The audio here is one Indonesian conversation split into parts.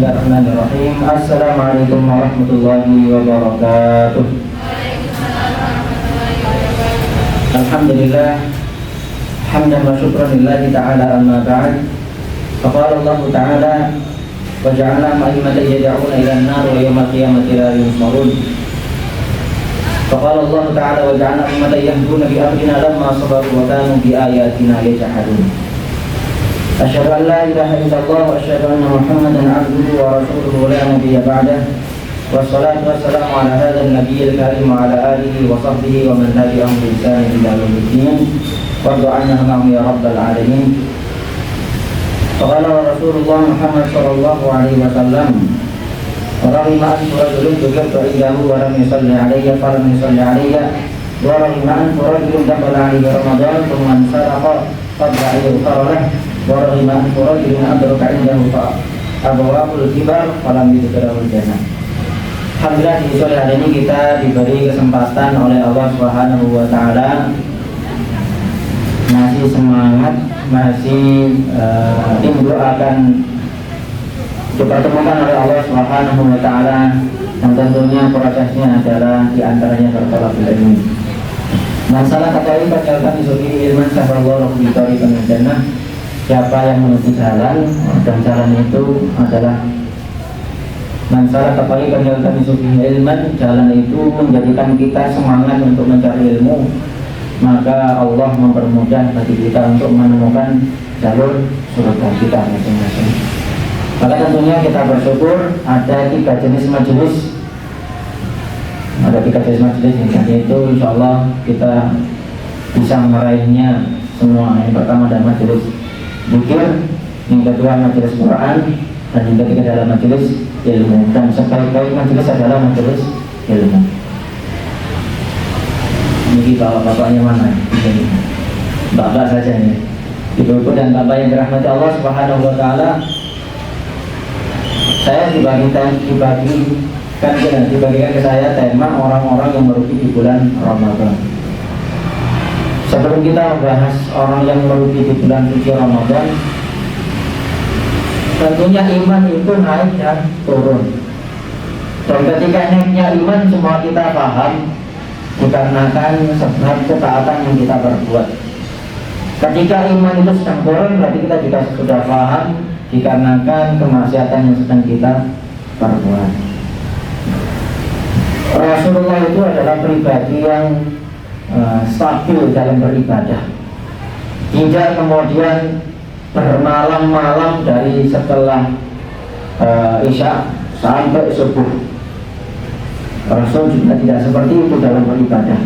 Bismillahirrahmanirrahim. Assalamualaikum warahmatullahi wabarakatuh. Alhamdulillah, hamdan wa syukran lillahi ta'ala amma ba'd. Faqala Allah ta'ala wa ja'alna a'immatan yad'una ila an-nar wa yawmal qiyamati la yunsarun. Faqala Allah ta'ala wa ja'alna a'immatan yahduna bi amrina lamma sabaru wa kanu bi ayatina yajhadun. Asyhadu an la ilaha illallah wa asyhadu anna Muhammadan 'abduhu wa rasuluhu la nabiyya ba'dah. Wassalatu wassalamu ala hadzal nabiyil karim wa ala alihi wa sahbihi wa man tabi'ahum bi ihsan ila yaumiddin. Warḍa 'anna ma'hum ya rabbal alamin. Qala Rasulullah Muhammad sallallahu alaihi wasallam, "Rahima rajulun tuqatu indahu wa lam yusalli 'alayya falam yusalli 'alayya wa rahima rajulun dakhala 'alayhi Ramadan thumma saraqa qabla yuqarrah wa rahima rajulun adraka 'indahu fa abawahul kibar falam yudkhilul jannah." Alhamdulillah, di sore hari ini kita diberi kesempatan oleh Allah Subhanahu wa taala, masih semangat, masih rindu akan dipertemukan oleh Allah Subhanahu wa taala, dan tentunya prosesnya adalah diantaranya bertolak ilmu. Masalah kata ini berkaitan isuki ilman sahaballahu bi tariqil jannah. Siapa yang menuju jalan, dan jalan itu adalah masalah kembali berkaitan isuki ilman, jalan itu menjadikan kita semangat untuk mencari ilmu, maka Allah mempermudah bagi kita untuk menemukan jalur surga kita masing-masing. Maka tentunya kita bersyukur ada tiga jenis majelis, yaitu insya Allah kita bisa meraihnya semua. Yang pertama adalah majelis zikir, yang kedua majelis Quran, dan yang ketiga adalah majelis ilmu. Dan sebaik-baik majelis adalah majelis ilmu. Ini bapak-bapaknya mana? Bapak saja ini. Ibu-ibu dan bapak yang dirahmati Allah Subhanahu wa taala, saya dibagikan ke saya tema orang-orang yang merugi di bulan Ramadan. Sebelum kita membahas orang yang merugi di bulan suci Ramadan, tentunya iman itu naik dan turun. Dan ketika naiknya iman, semua kita paham, dikarenakan sebab ketaatan yang kita perbuat. Ketika iman itu sedang turun, berarti kita juga sudah paham, dikarenakan kemaksiatan yang sedang kita perbuat. Rasulullah itu adalah pribadi yang stabil dalam beribadah. Tidak kemudian bermalam-malam dari setelah Isya sampai subuh. Rasul juga tidak seperti itu dalam beribadah.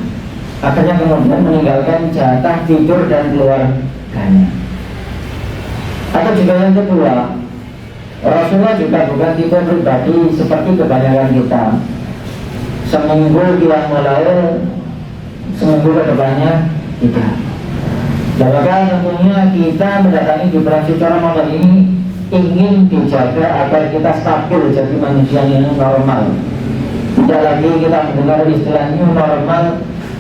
Akhirnya kemudian meninggalkan jatah tidur dan keluarganya. Atau juga yang kedua, Rasulullah juga bukan tipe pribadi seperti kebanyakan kita. Seminggu dia mulai, seminggu ke depannya tidak. Dan maka tentunya kita mendatangi di bulan suci Ramadan ini ingin dijaga agar kita stabil jadi manusia yang normal. Tidak lagi kita mendengar istilah new normal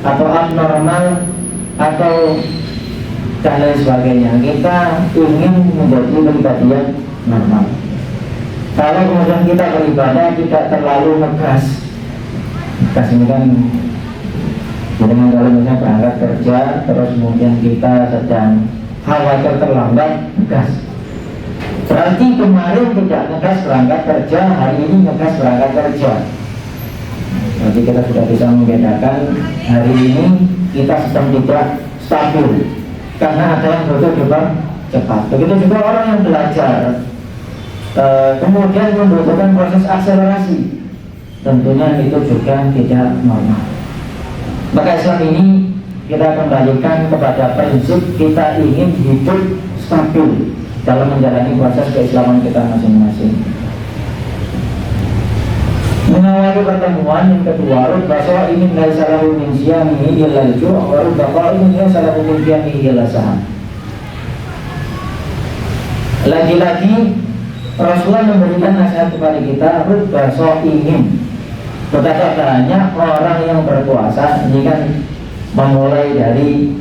atau abnormal atau dan lain sebagainya. Kita ingin menjadi pribadi yang normal. Kalau kemudian kita beribadah tidak terlalu ngegas. Ngegas ini kan dengan kalau misalnya berangkat kerja, terus kemudian kita sedang khawatir terlambat, ngegas. Berarti kemarin tidak ngegas berangkat kerja, hari ini ngegas berangkat kerja. Berarti kita sudah bisa membedakan hari ini kita sedang tidak stabil, karena ada yang butuh juga cepat. Begitu juga orang yang belajar, kemudian membutuhkan proses akselerasi, tentunya itu juga tidak normal. Maka Islam ini kita kembalikan kepada prinsip kita ingin hidup stabil dalam menjalani proses keislaman kita masing-masing. Mengawali pertemuan yang kedua, rubba ini laisa lahu min siyamihi illa al-ju' wa rubba qa'imin laisa lahu min qiyamihi illa sahar. Lagi-lagi Rasulullah memberikan nasihat kepada kita, rubba sha'imin. Betapa banyak orang yang berpuasa. Ini kan memulai dari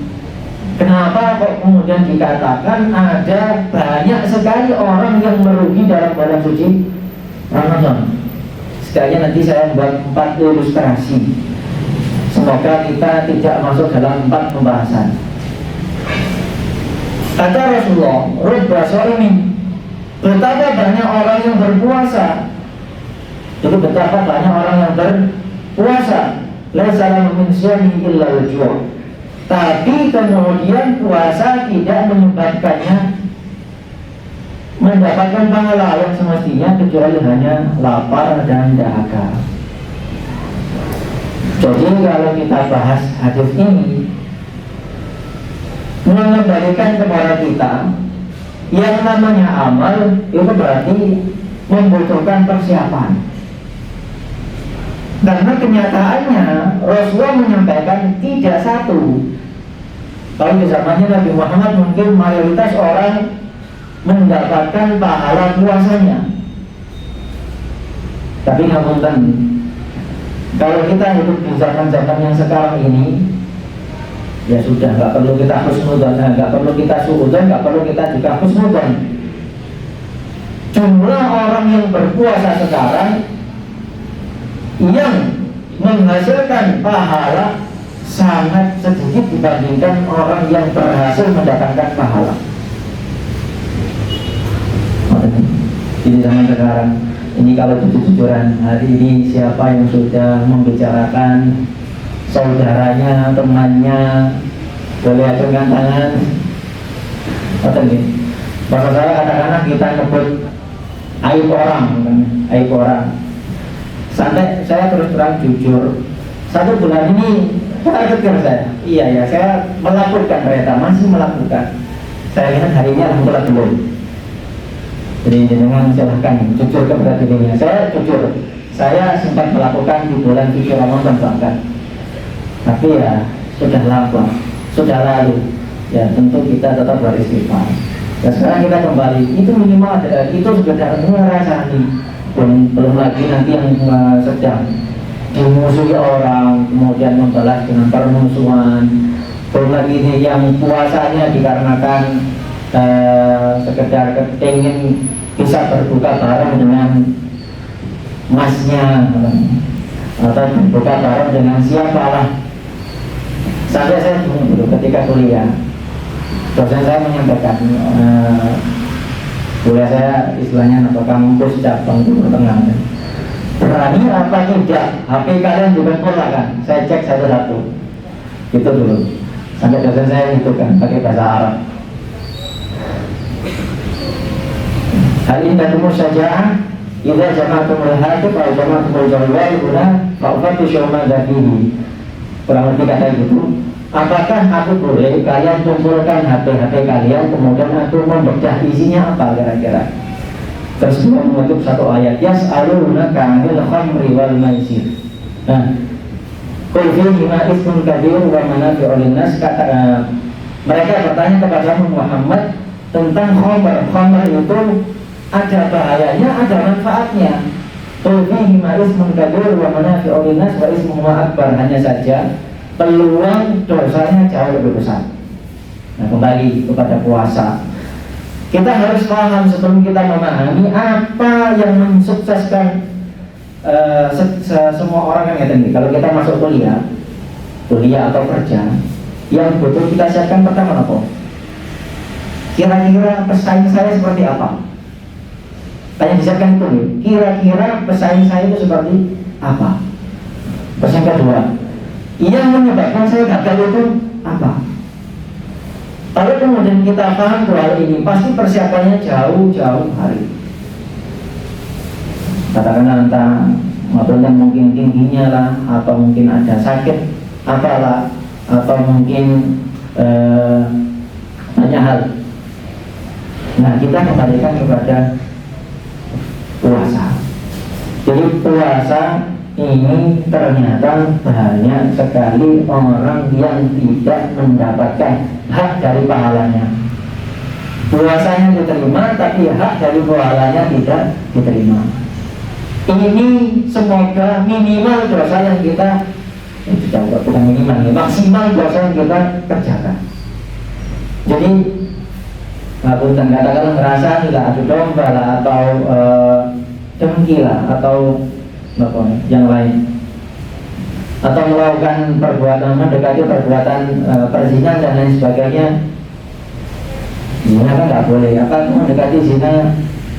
kenapa kok kemudian dikatakan ada banyak sekali orang yang merugi dalam bulan suci Ramadan. Sekalian nanti saya membuat 4 ilustrasi. Semoga kita tidak masuk dalam 4 pembahasan. Kata Rasulullah, rubba shaimin, betapa banyak orang yang berpuasa. Jadi betapa banyak orang yang berpuasa, laisa lahu min syai'in illa al-ju'. Tapi kemudian puasa tidak menyebabkannya mendapatkan pahala yang semestinya, kecuali hanya lapar dan dahaga. Jadi kalau kita bahas hadis ini, mengembalikan kepada kita yang namanya amal itu berarti membutuhkan persiapan. Karena kenyataannya Rasulullah menyampaikan tidak satu. Kalau di zamannya Nabi Muhammad mungkin mayoritas orang mendapatkan pahala puasanya. Tapi ngapunten, kalau kita hidup di zaman-zaman yang sekarang ini, ya sudah, nggak perlu kita husnudzon, nggak perlu kita suudzon, nggak perlu kita juga husnudzon. Jumlah orang yang berpuasa sekarang yang menghasilkan pahala sangat sedikit dibandingkan orang yang berhasil mendatangkan pahala. Di zaman sekarang ini, kalau jujur-jujuran, hari ini siapa yang sudah membicarakan saudaranya, temannya, boleh acungkan tangan? Bahasa saya kadang-kadang kita nyebut aib orang, aib orang. Sampai saya terus terang jujur, 1 bulan ini target saya, iya ya, saya melakukan ternyata, masih melakukan. Saya lihat hari ini alhamdulillah belum. Jadi dengan silahkan jujur kepada dirinya. Saya jujur, saya sempat melakukan di bulan suci Ramadan bahkan. Tapi ya sudah lama, sudah lalu. Ya tentu kita tetap beristighfar. Dan sekarang kita kembali, itu minimal ada, itu sekedar ngerasani. Belum lagi nanti yang sedang dimusuhi orang, kemudian membalas dengan permusuhan. Belum lagi ini yang puasanya dikarenakan sekedar ingin bisa berbuka bareng dengan masnya, atau berbuka bareng dengan siapalah. Sampai saya dulu ketika kuliah, dosen saya menyampaikan, kuliah saya istilahnya apa, kampus cabang Timur Tengah. Berani apa tidak, HP kalian juga kan? Saya cek satu-satu. Itu dulu. Sampai dosen saya itu kan pakai bahasa Arab. Hal ini datang saja. Idza jama'atumul hadith atau jama'atumul jawal guna fa'ufatu syawma zafihi. Kurang lebih kata gitu. Apakah aku boleh kalian kumpulkan HP kalian, kemudian aku membedah isinya apa kira-kira? Terus dia mengutip 1 ayat, yas'aluna ka'anil khamri wal maisir. Nah, qul fihima ismun kabir wa manafi'u linnas. Mereka bertanya kepada Muhammad tentang khamr. Khamr itu ada bahayanya, ada manfaatnya. Qul fihima ismun kabir wa manafi'u linnas wa ismuhuma akbar. Hanya saja peluang dosanya jauh lebih besar. Nah, kembali kepada puasa, kita harus paham sebelum kita memahami apa yang mensukseskan semua orang yang ini. Kalau kita masuk kuliah atau kerja, yang butuh kita siapkan pertama apa? Kira-kira pesaing saya seperti apa? Tanya disiapkan itu nih. Kira-kira pesaing saya itu seperti apa? Terus yang kedua, yang menyebabkan saya gagal itu apa? Kalau kemudian kita paham hal ini, pasti persiapannya jauh-jauh hari. Katakanlah entah motornya mungkin tingginya lah, atau mungkin ada sakit apalah, atau mungkin banyak hal. Nah, kita kembalikan kepada puasa. Jadi puasa ini ternyata banyak sekali orang yang tidak mendapatkan hak dari pahalanya. Puasanya diterima, tapi hak dari pahalanya tidak diterima. Ini semoga minimal dosa yang kita bukan minimal, maksimal dosa yang kita kerjakan. Jadi katakanlah ngerasa tidak adu domba lah, atau dengki atau apa yang lain, atau melakukan perbuatan mendekati perbuatan perzinahan dan lain sebagainya. Zina kan nggak boleh, apa mendekati zina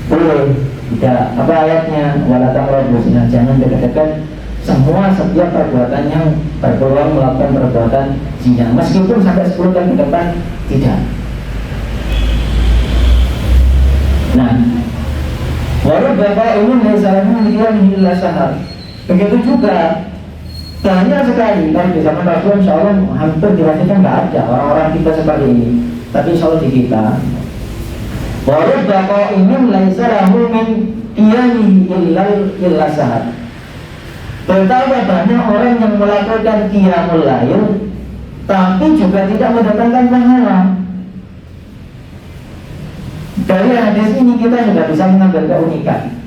boleh, tidak, apa ayatnya, wala taqrabu zina, jangan dekat-dekat semua setiap perbuatan yang berpeluang melakukan perbuatan zina, meskipun sampai 10 tahun ke depan tidak. Nah, walau bapak ini misalnya dia menghilangkan sahar, begitu juga banyak sekali kalau di zaman Rasul, insya Allah hampir dirasakan nggak ada orang-orang kita seperti ini. Tapi insya Allah di kita, walau bapak ini misalnya min qiyamihi illa sahar. Betapa banyak orang yang melakukan qiyamul lail tapi juga tidak mendatangkan pahala. Dari hadis ini kita juga bisa mengambil keunikan.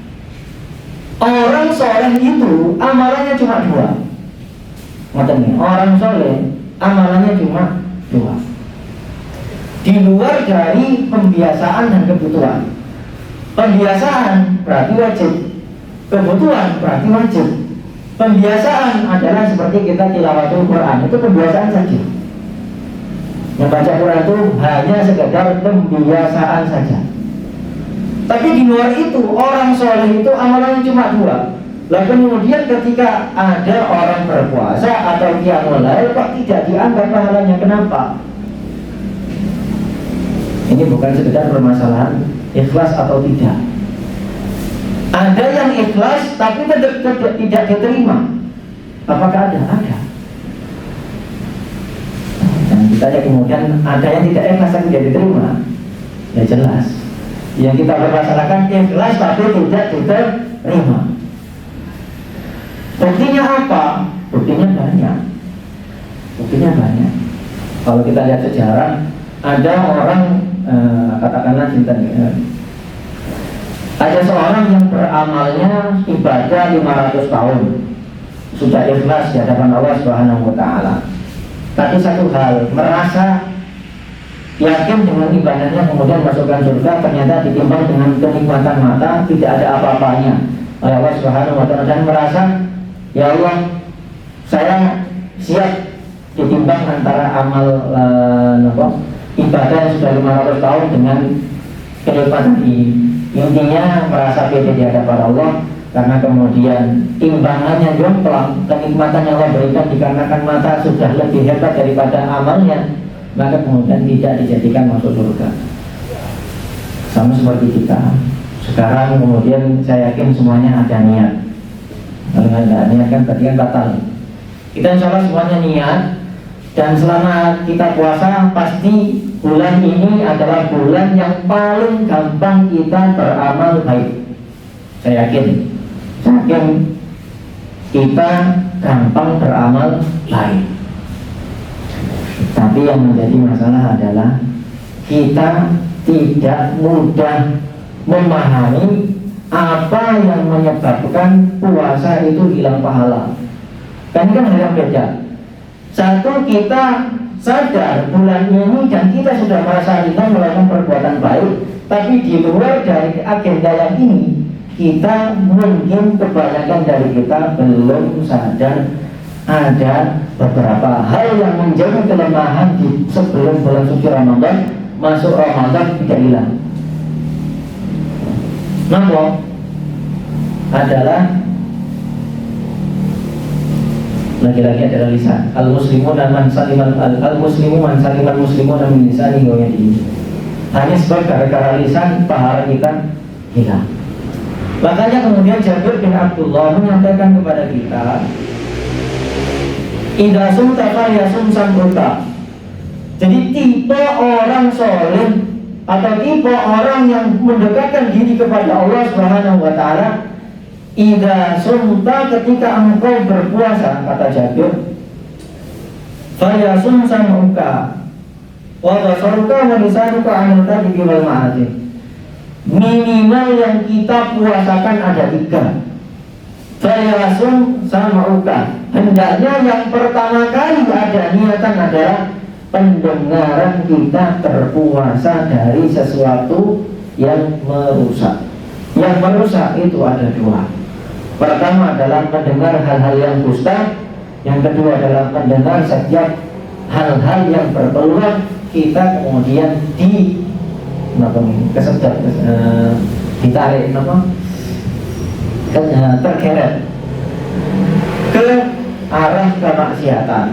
Orang soleh itu amalannya cuma 2. Maksudnya orang soleh amalannya cuma 2. Di luar dari pembiasaan dan kebutuhan. Pembiasaan berarti wajib, kebutuhan berarti wajib. Pembiasaan adalah seperti kita tilawatul Quran, itu pembiasaan saja. Membaca Quran itu hanya sekedar pembiasaan saja. Tapi di luar itu orang soleh itu amalannya cuma 2. Lalu kemudian ketika ada orang berpuasa atau qiyamul lail kok tidak dianggap pahalanya, kenapa? Ini bukan sekedar permasalahan ikhlas atau tidak. Ada yang ikhlas tapi tidak diterima. Apakah ada? Ada. Dan kita kemudian ada yang tidak ikhlas tapi tidak diterima. Ya jelas. Yang kita permasalahkan ikhlas tapi tidak diterima. Buktinya apa? Buktinya banyak. Buktinya banyak. Kalau kita lihat sejarah, ada orang katakanlah cinta ada seorang yang beramalnya ibadah 500 tahun, sudah ikhlas di hadapan Allah Subhanahu wa taala. Tapi satu hal, merasa yakin dengan ibadahnya kemudian masukkan surga, ternyata ditimbang dengan kenikmatan mata, tidak ada apa-apanya oleh Allah Subhanahu wa taala, dan merasa, ya Allah, saya siap ditimbang antara amal ibadah yang sudah 500 tahun dengan kenikmatan ini. Intinya merasa pede di hadapan Allah karena kemudian timbangannya jomplang, kenikmatan yang Allah berikan dikarenakan mata sudah lebih hebat daripada amalnya, maka kemudian tidak dijadikan masuk surga. Sama seperti kita sekarang, kemudian saya yakin semuanya ada niat. Kalau nggak ada niat kan berarti kan batal. Kita insya Allah semuanya niat, dan selama kita puasa pasti bulan ini adalah bulan yang paling gampang kita beramal baik. Saya yakin kita gampang beramal baik. Tapi yang menjadi masalah adalah kita tidak mudah memahami apa yang menyebabkan puasa itu hilang pahala. Kan hal yang beda. Satu, kita sadar bulan ini dan kita sudah merasa kita melakukan perbuatan baik, tapi di luar dari agenda yang ini, kita mungkin kebanyakan dari kita belum sadar ada beberapa hal yang menjadi kelemahan di sebelum bulan suci Ramadan. Masuk Ramadan tidak hilang. Namun adalah lagi-lagi adalah lisan. Al-muslimu dan man saliman al-muslimu man saliman muslimu dan min lisani wa yadihi. Hanya sebab gara-gara lisan pahala kita hilang. Makanya kemudian Jabir bin Abdullah menyampaikan kepada kita, idza sumta falyasum samruka. Jadi tipe orang soleh atau tipe orang yang mendekatkan diri kepada Allah Subhanahu wa taala, idza sumta, ketika engkau berpuasa, kata Jabir, falyasum samruka wa basaruka wa lisanuka 'anil kadhibi wal ma'asi. Minimal yang kita puasakan ada 3. Falyasum samruka, hendaknya yang pertama kali ada niatan adalah pendengaran kita terpuasa dari sesuatu yang merusak. Yang merusak itu ada dua. Pertama adalah mendengar hal-hal yang dusta. Yang kedua adalah mendengar setiap hal-hal yang berpeluang kita kemudian kesedot, ditarik tergeret ke arah kemaksiatan.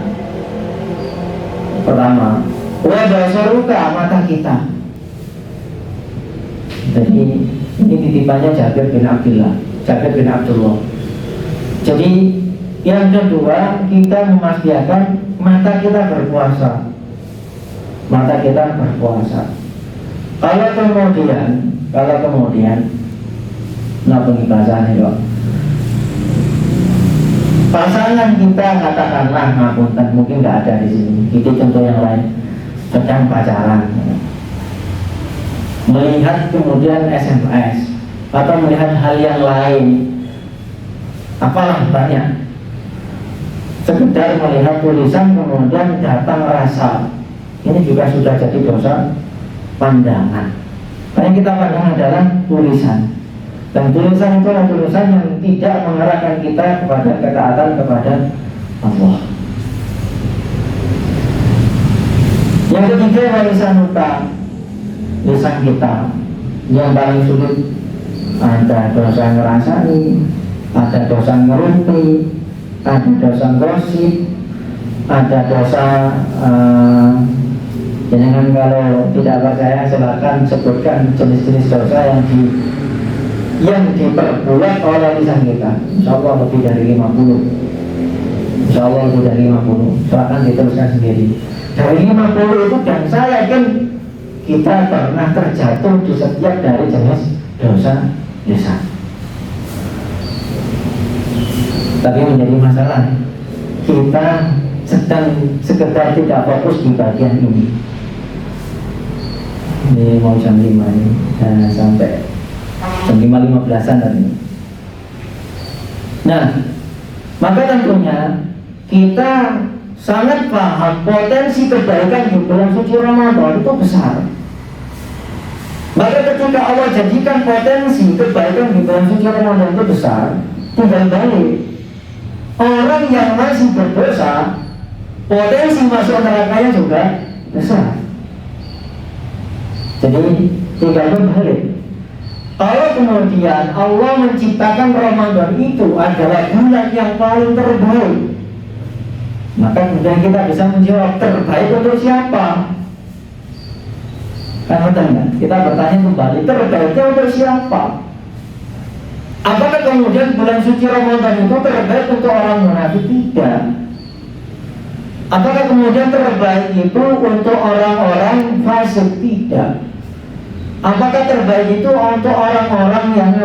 Pertama, wabasaruka, mata kita. Jadi ini titipannya Jabir bin Abdullah. Jadi yang kedua, kita memastikan mata kita berpuasa. Kalau kemudian nah pengibasan itu pasangan kita katakanlah ngapunten, mungkin nggak ada di sini, itu contoh yang lain, sedang pacaran, melihat kemudian SMS atau melihat hal yang lain, apalah banyak, sekedar melihat tulisan kemudian datang rasa, ini juga sudah jadi dosa pandangan. Karena kita pandang adalah tulisan, dan tulisan itu adalah tulisan yang tidak mengarahkan kita kepada ketaatan kepada Allah. Yang ketiga, warisan hutang, lisan kita yang paling sulit. Ada dosa ngerasani, ada dosa ngerumpi, ada dosa gosip, ada dosa jangan, kalau tidak percaya silakan sebutkan jenis-jenis dosa yang diperbuat oleh lisan kita. Insya Allah lebih dari 50. Silakan diteruskan sendiri. Dari 50 itu, dan saya yakin kita pernah terjatuh di setiap dari jenis dosa lisan. Tapi menjadi masalah, kita sedang sekedar tidak fokus di bagian ini. Ini mau jam 5 ini, sampai jam 5.15an tadi. Nah, maka tentunya kita sangat paham potensi kebaikan di bulan suci Ramadan itu besar. Maka ketika Allah jadikan potensi kebaikan di bulan suci Ramadan itu besar, tinggal balik. Orang yang masih berdosa, potensi masuk nerakanya juga besar. Jadi tinggal berbalik. Kalau kemudian Allah menciptakan Ramadan itu adalah bulan yang paling terbaik, maka kemudian kita bisa menjawab, terbaik untuk siapa? Kan betul kan? Kita bertanya kembali, terbaiknya untuk siapa? Apakah kemudian bulan suci Ramadan itu terbaik untuk orang munafik? Tidak. Apakah kemudian terbaik itu untuk orang-orang fasik? Tidak. Apakah terbaik itu untuk orang-orang yang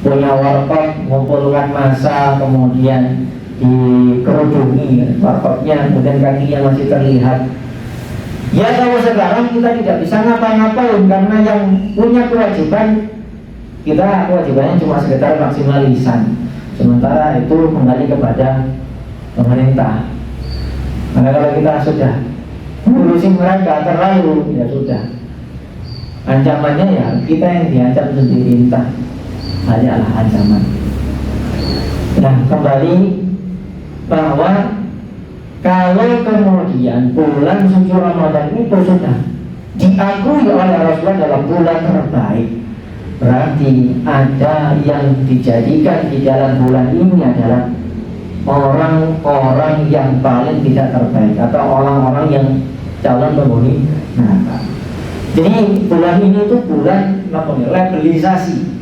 punya warkop, mengumpulkan massa, kemudian dikerudungi warkopnya, kemudian kakinya masih terlihat? Ya, kalau sekarang kita tidak bisa ngapa-ngapain, karena yang punya kewajiban, kita kewajibannya cuma sekedar maksimal lisan, sementara itu kembali kepada pemerintah. Karena kalau kita sudah ngurusin mereka terlalu, ya sudah, ancamannya ya kita yang diancam sendiri, entah hanyalah ancaman. Nah, kembali bahwa kalau kemudian bulan suci Ramadan itu sudah diakui oleh Rasulullah dalam bulan terbaik, berarti ada yang dijadikan di dalam bulan ini adalah orang-orang yang paling tidak terbaik, atau orang-orang yang calon penghuni neraka. Jadi bulan ini itu bulan labelisasi.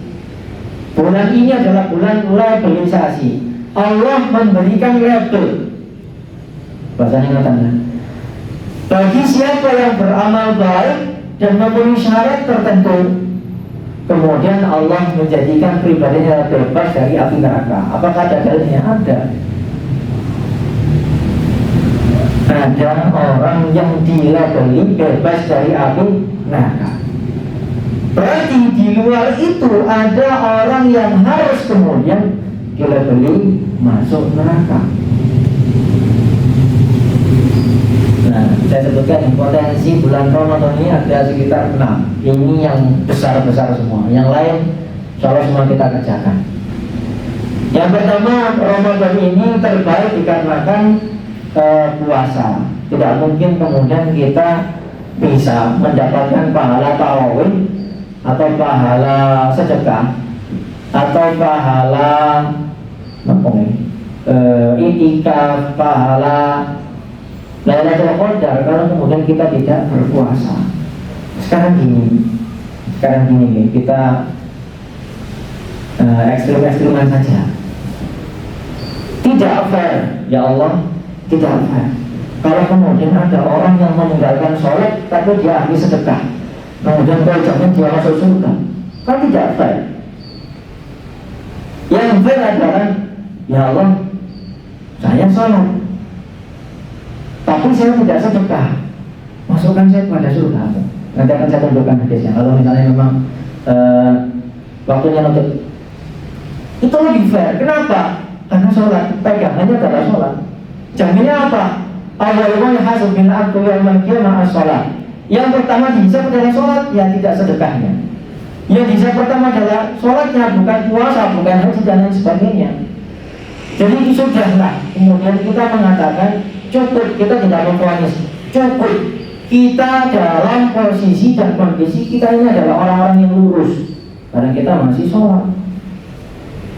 Bulan ini adalah bulan labelisasi. Allah memberikan label, bahasanya katanya, bagi siapa yang beramal baik dan memenuhi syarat tertentu, kemudian Allah menjadikan pribadinya bebas dari api neraka. Apakah ada dalilnya? Ada. Ada orang yang dilabeli bebas dari api neraka. Berarti di luar itu ada orang yang harus kemudian dilabeli masuk neraka. Nah, Saya sebutkan potensi bulan Ramadan ini ada sekitar 6. Ini yang besar-besar semua. Yang lain insya semua kita kerjakan. Yang pertama, Ramadan ini terbaik dikarenakan puasa. Tidak mungkin kemudian kita bisa mendapatkan pahala tarawih atau pahala sedekah atau pahala itikaf, pahala Lailatul Qadar kalau kemudian kita tidak berpuasa. Sekarang gini kita ekstrim-ekstriman saja. Tidak fair, ya Allah, tidak fair. Kalau kemudian ada orang yang meninggalkan sholat tapi dia ahli sedekah, kemudian kalau jamin dia masuk surga, kan tidak fair. Yang fair adalah, ya Allah, saya sholat tapi saya tidak sedekah, masukkan saya pada surga. Nanti akan saya tunjukkan hadisnya. Kalau misalnya memang waktunya untuk itu lebih fair. Kenapa? Karena sholat, pegangannya adalah sholat. Jaminnya apa? Awalnya hasab bin abdu yawmal qiyamah as-sholat. Yang pertama dihisab adalah sholat, yang tidak sedekahnya. Yang dihisab pertama adalah sholatnya, bukan puasa, bukan haji dan lain sebagainya. Jadi sudahlah. Kemudian kita mengatakan cukup, kita tidak memfonis, cukup. Kita dalam posisi dan kondisi kita ini adalah orang-orang yang lurus, karena kita masih sholat.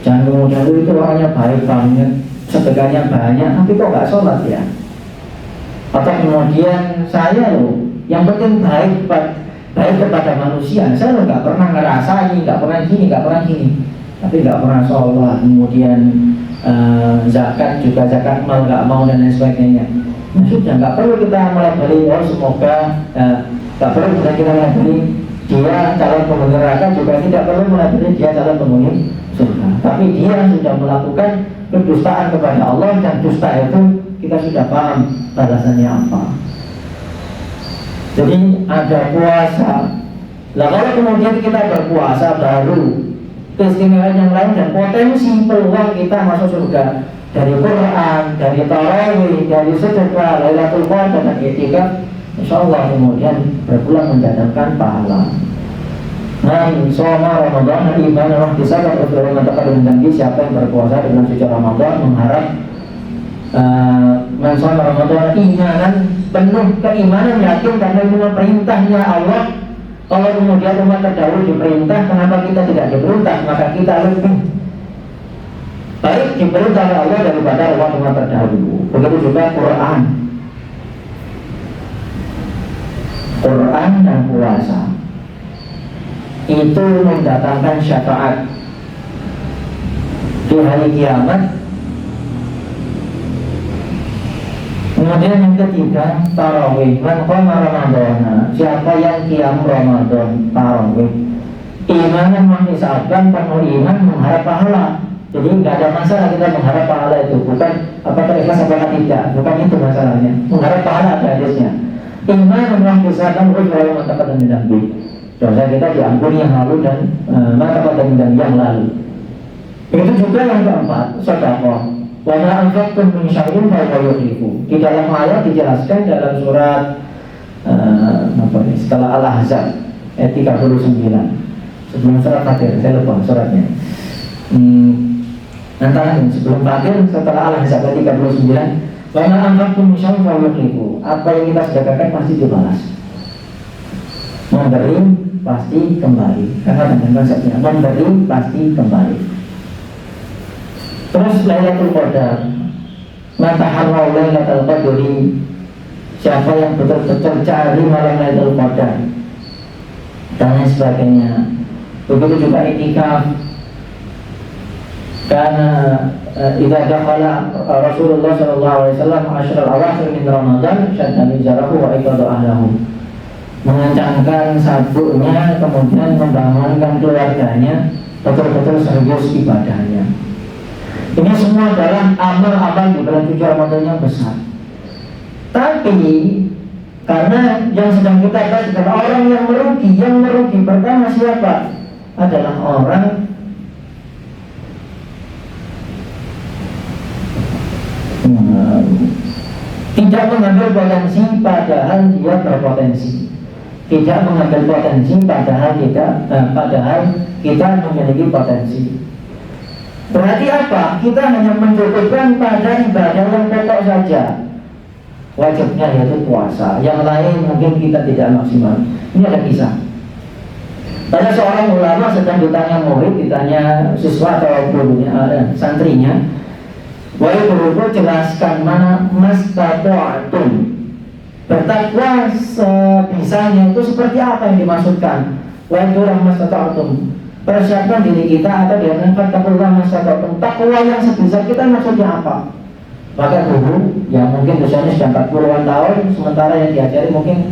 Jangan kemudian itu orangnya baik banget, sedekahnya banyak, tapi kok gak sholat ya? Atau kemudian saya yang penting baik kepada manusia. Saya gak pernah ngerasain, gak pernah gini, tapi gak pernah sholat. Kemudian zakat juga, zakat mal gak mau dan lain sebagainya. Nah, sudah gak perlu kita melabeli, semoga gak perlu kita melabeli dia calon penghuni neraka, juga tidak perlu melabeli dia calon penghuni surga. Tapi dia sudah melakukan kedustaan kepada Allah, dan dusta itu kita sudah paham balasannya apa. Jadi ada puasa. Nah kalau kemudian kita berpuasa, baru keistimewaan yang lain dan potensi peluang kita masuk surga dari Quran, dari tarawih, dari sedekah, Lailatul Qadar dan itikaf, insyaallah kemudian berpulang mendatangkan pahala. Man shoma Ramadan imanan wa ihtisaban ghufira lahu ma taqaddama min dhanbihi. Siapa yang berpuasa dengan suci Ramadan mengharap man shoma Ramadan imanan, penuh keimanan, yakin karena dengan perintahnya Allah. Kalau kemudian umat terdahulu diperintah, kenapa kita tidak diperintah? Maka kita lebih baik diperintah oleh Allah daripada umat terdahulu. Begitu juga Quran dan puasa itu mendatangkan syafaat di hari kiamat. Kemudian yang ketiga, tarawih. Man qama Ramadana, siapa yang qiyam Ramadan tarawih, imanan mahnisaban, penuh iman, mengharap pahala. Jadi nggak ada masalah kita mengharap pahala itu, bukan apakah ikhlas apakah tidak, bukan itu masalahnya. Mengharap pahala ada hadisnya. Imanan mahnisaban, ghufira lahu ma taqaddama min dhanbihi. Dosa kita diampuni yang lalu dan maka pada yang lalu. Begitu juga yang keempat, sedekah. Wa ma anfaqtum min syai'in fa huwa yukhlifu. Di dalam ayat dijelaskan dalam surat setelah Al-Ahzab ayat 39. Sebelum surat Fatir, saya lupa suratnya. Antara sebelum Fatir, setelah Al-Ahzab ayat 39. Wa ma anfaqtum min syai'in fa huwa yukhlifu. Apa yang kita sedekahkan pasti dibalas. Memberi pasti kembali, karena dengan konsepnya memberi pasti kembali. Terus Lailatul Qadar, mataharrau Lailatul Qadri, siapa yang betul-betul cari malam Lailatul Qadar dan lain sebagainya. Begitu juga itikaf, karena idza dakhala Rasulullah sallallahu alaihi wasallam asyral awakhir min Ramadan syadda mizarahu wa iqadu ahlahu, mengencangkan sabuknya, kemudian membangunkan keluarganya, betul-betul serius ibadahnya. Ini semua adalah amal-amal di bulan suci Ramadan yang besar. Tapi karena yang sedang kita bahas adalah orang yang merugi pertama siapa? Adalah orang Tidak mengambil potensi padahal dia berpotensi. Tidak mengambil potensi padahal kita memiliki potensi. Berarti apa? Kita hanya mencukupkan pada ibadah yang pokok saja. Wajibnya yaitu puasa. Yang lain mungkin kita tidak maksimal. Ini ada kisah. Ada seorang ulama sedang ditanya murid, ditanya siswa atau gurunya, santrinya, wahai guruku, jelaskan mana mastata'tum. Bertakwa sebisanya itu seperti apa yang dimaksudkan? Wahai guru, mastata'tum, persiapkan diri kita atau dianggap takwa mastata'tum. Takwa yang sebisa kita maksudnya apa? Maka guru yang mungkin usianya sudah 40-an tahun, sementara yang diajari mungkin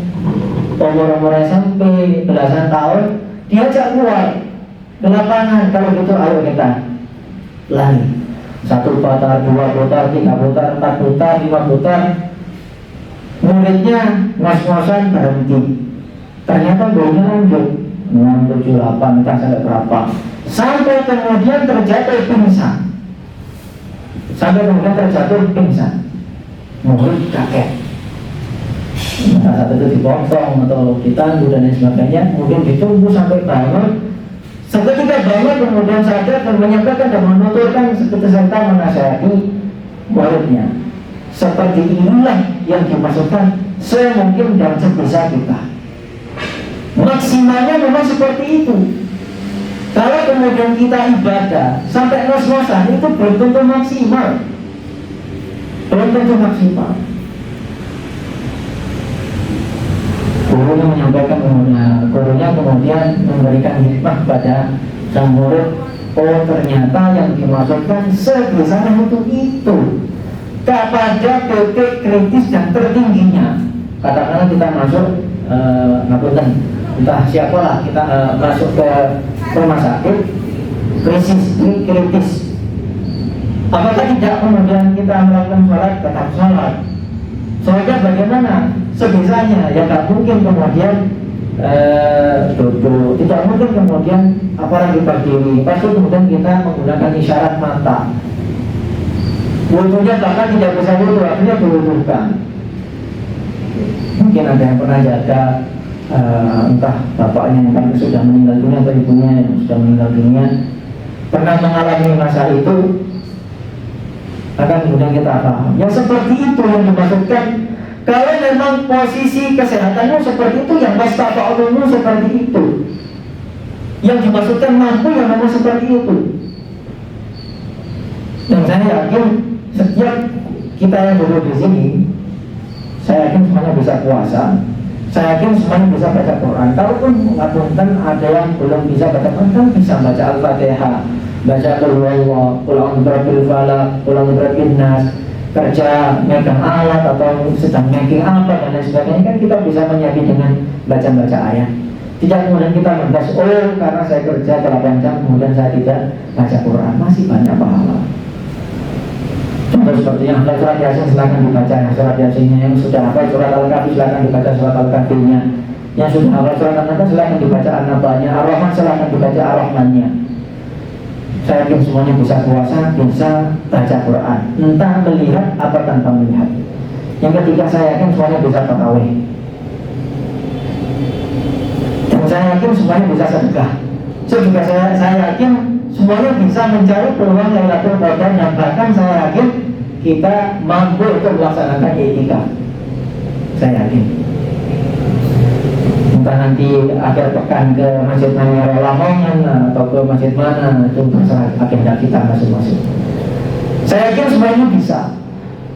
umur SMP belasan tahun, diajak keluar ke lapangan. Kalau gitu ayo kita lari 1 putar, 2 putar, 3 putar, 4 putar, 5 putar. Muridnya ngos-ngosan berhenti. Ternyata gurunya lanjut 6, 7, 8, entah sampai berapa, sampai kemudian terjatuh pingsan. Murid kaget. Nah, saat itu dipotong atau ditandu dan lain sebagainya. Kemudian ditunggu sampai bangun. Seketika bangun kemudian sadar dan menyampaikan dan menuturkan serta menasihati muridnya. Seperti inilah yang dimaksudkan semungkin dan sebisa kita. Maksimalnya memang seperti itu. Kalau kemudian kita ibadah sampai ngos-ngosan, itu belum tentu maksimal. Gurunya kemudian memberikan hikmah pada sang murid. Oh, ternyata yang dimaksudkan sebisanya itu kepada titik kritis dan tertingginya. Katakanlah kita masuk entah siapalah, kita masuk ke rumah sakit kritis. Apakah tidak kemudian kita melakukan sholat? Tetap sholat. Sholatnya bagaimana? Sebisanya. Ya tak mungkin kemudian duduk, tidak mungkin kemudian apalagi berdiri. Pasti kemudian kita menggunakan isyarat mata. Wudunya bahkan tidak bisa wudu, akhirnya diwudukan. Mungkin ada yang pernah jaga entah bapaknya yang sudah meninggal dunia atau ibunya yang sudah meninggal dunia, pernah mengalami masa itu, akan kemudian kita paham. Yang seperti itu yang dimaksudkan. Kalau memang posisi kesehatanmu seperti itu, yang mastata'tummu seperti itu, yang dimaksudkan mampu yang memang seperti itu. Dan saya yakin setiap kita yang duduk di sini, saya yakin semuanya bisa puasa. Saya yakin semuanya bisa baca Quran. Kalaupun ngapunten ada yang belum bisa baca Quran, kan bisa baca Al-Fatihah, baca Qul huwallahu, Qul a'udzu birabbil falaq, Qul a'udzu birabbin nas, kerja megang alat atau sedang making apa dan lain sebagainya, kan kita bisa menyiapkan dengan baca ayat. Tidak kemudian kita mentas, oh karena saya kerja 8 jam kemudian saya tidak baca Quran, masih banyak pahala. Contoh seperti yang hafal surat Yasin silakan dibaca surat Yasinnya, yang sudah hafal surat Al-Kahfi silakan dibaca surat Al-Kahfinya, yang sudah hafal surat An-Naba silakan dibaca An-Nabanya, Ar-Rahman silakan dibaca Ar-Rahmannya. Saya yakin semuanya bisa puasa, bisa baca Quran, entah melihat atau tanpa melihat. Yang ketiga, saya yakin semuanya bisa tarawih. Dan saya yakin semuanya bisa sedekah. Juga saya yakin semuanya bisa mencari peluang Lailatul Qadar, dan bahkan saya yakin kita mampu untuk melaksanakan i'tikaf. Saya yakin. Entah nanti akhir pekan ke Masjid Namira Lamongan atau ke masjid mana, itu terserah agenda kita masing-masing. Saya yakin semuanya bisa.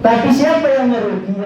Tapi siapa yang merugi?